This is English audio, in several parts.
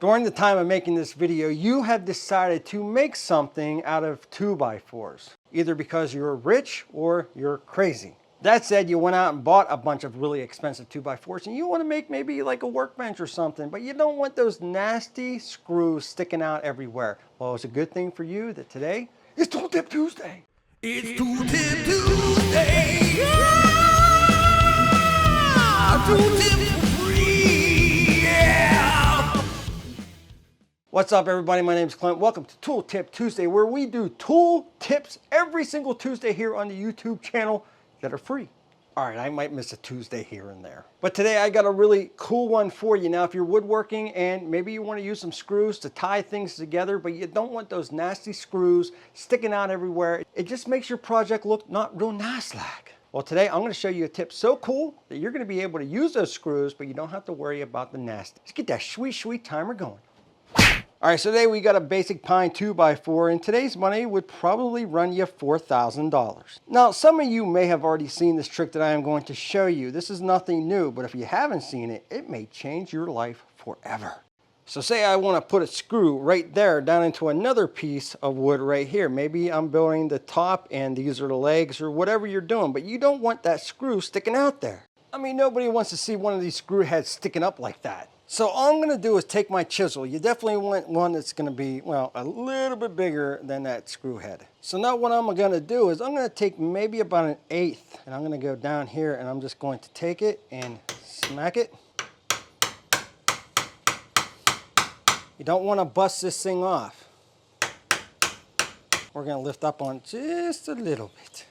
During the time of making this video, you have decided to make something out of 2x4s, either because you're rich or you're crazy. That said, you went out and bought a bunch of really expensive 2x4s and you want to make maybe like a workbench or something, but you don't want those nasty screws sticking out everywhere. Well, it's a good thing for you that today is Tool Tip Tuesday. It's Tool Tip Tuesday. Yeah! Tool Tip free. Yeah! What's up, everybody? My name is Clint. Welcome to Tool Tip Tuesday, where we do tool tips every single Tuesday here on the YouTube channel that are free. All right, I might miss a Tuesday here and there, but today I got a really cool one for you. Now, if you're woodworking and maybe you want to use some screws to tie things together, but you don't want those nasty screws sticking out everywhere, it just makes your project look not real nice like. Well, today I'm going to show you a tip so cool that you're going to be able to use those screws, but you don't have to worry about the nasty. Let's get that sweet timer going. All right, so today we got a basic pine 2x4, and today's money would probably run you $4,000. Now, some of you may have already seen this trick that I am going to show you. This is nothing new, but if you haven't seen it, it may change your life forever. So say I want to put a screw right there down into another piece of wood right here. Maybe I'm building the top and these are the legs or whatever you're doing, but you don't want that screw sticking out there. I mean, nobody wants to see one of these screw heads sticking up like that. So all I'm going to do is take my chisel. You definitely want one that's going to be, well, a little bit bigger than that screw head. So now what I'm going to do is I'm going to take maybe about 1/8, and I'm going to go down here and I'm just going to take it and smack it. You don't want to bust this thing off. We're going to lift up on just a little bit.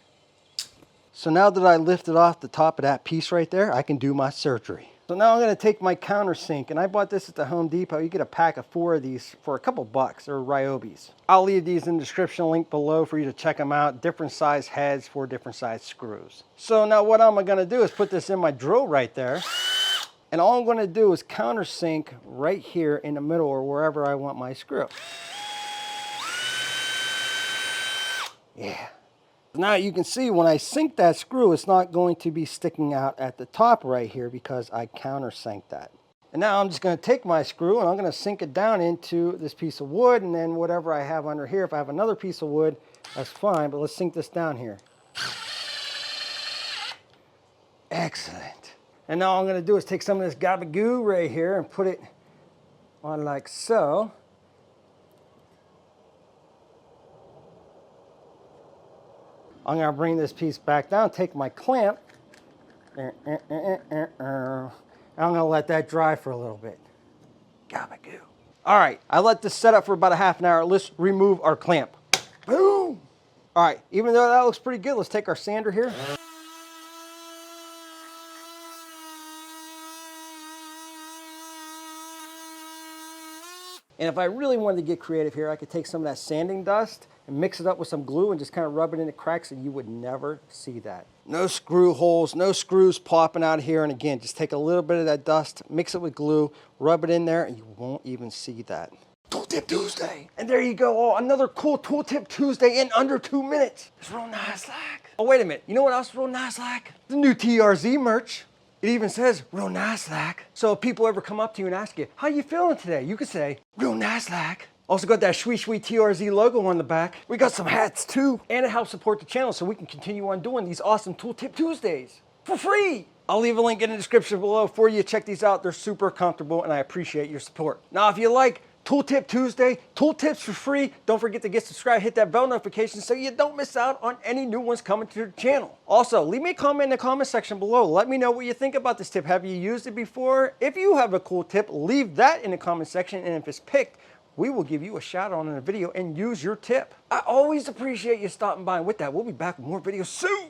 So now that I lifted off the top of that piece right there, I can do my surgery. So now I'm going to take my countersink, and I bought this at the Home Depot. You get a pack of 4 of these for a couple bucks. They're Ryobis. I'll leave these in the description link below for you to check them out. Different size heads for different size screws. So now what I'm going to do is put this in my drill right there. And all I'm going to do is countersink right here in the middle or wherever I want my screw. Yeah. Now you can see when I sink that screw, it's not going to be sticking out at the top right here because I countersink that. And now I'm just going to take my screw and I'm going to sink it down into this piece of wood, and then whatever I have under here, if I have another piece of wood, that's fine, but let's sink this down here. Excellent. And now all I'm going to do is take some of this gabagoo right here and put it on like so. I'm going to bring this piece back down, take my clamp, and I'm going to let that dry for a little bit. Gabagoo. All right, I let this set up for about a half an hour. Let's remove our clamp. Boom! All right, even though that looks pretty good, let's take our sander here. And if I really wanted to get creative here, I could take some of that sanding dust and mix it up with some glue and just kind of rub it in the cracks, and you would never see that. No screw holes, no screws popping out here. And again, just take a little bit of that dust, mix it with glue, rub it in there, and you won't even see that. Tool Tip Tuesday. And there you go. Oh, another cool Tool Tip Tuesday in under 2 minutes. It's real nice like. Oh, wait a minute. You know what else is real nice like? The new TRZ merch. It even says, real nice like. So if people ever come up to you and ask you, how you feeling today? You could say, real nice like. Also got that sweet TRZ logo on the back. We got some hats too. And it helps support the channel so we can continue on doing these awesome Tool Tip Tuesdays for free. I'll leave a link in the description below for you. Check these out. They're super comfortable and I appreciate your support. Now, if you like Tool Tip Tuesday, tool tips for free, don't forget to get subscribed, hit that bell notification so you don't miss out on any new ones coming to the channel. Also, leave me a comment in the comment section below. Let me know what you think about this tip. Have you used it before? If you have a cool tip, leave that in the comment section, and if it's picked, we will give you a shout out in a video and use your tip. I always appreciate you stopping by, and with that, we'll be back with more videos soon.